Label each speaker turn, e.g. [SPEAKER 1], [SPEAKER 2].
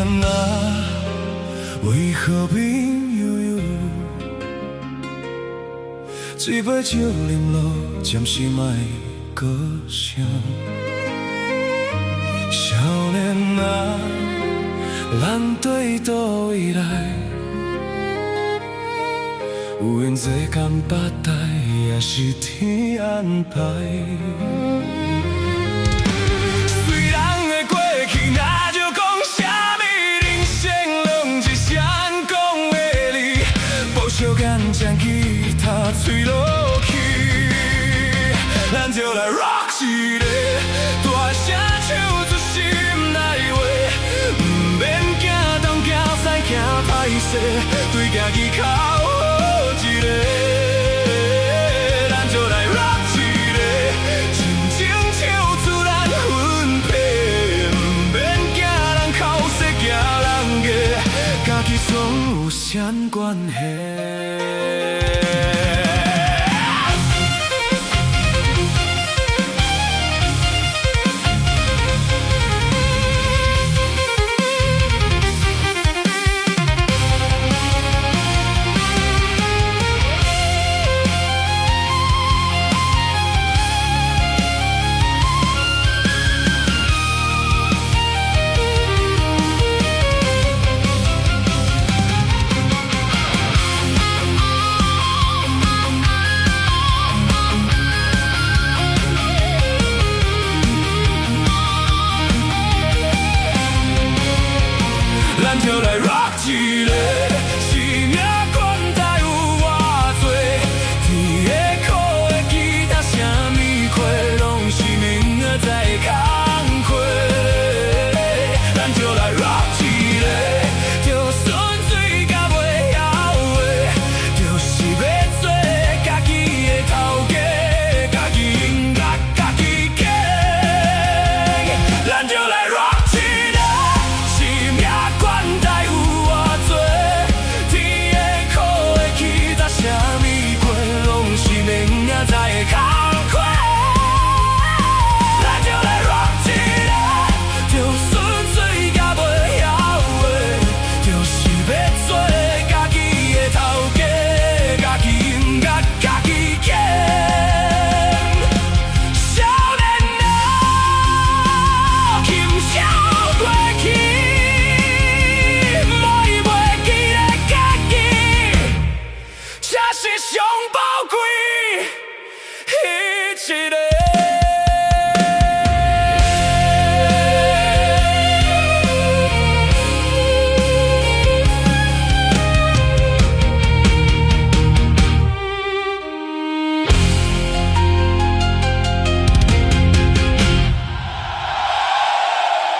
[SPEAKER 1] 啊，为何面悠悠？一杯酒饮落，暂时莫高声。少年啊，咱对倒位来？有缘做甘巴代，也是天安排。虽然的过去，那就讲啥物人生拢是谁讲的理，不相干将吉他吹落去，咱就来 rock 一个，大声唱出心内话，不免惊东惊西惊歹势，对家己较好一个，咱就来 rock 一个，真情唱出咱分配，不免惊人口舌惊人家，家己总有啥关系？咱就来 rock 一个。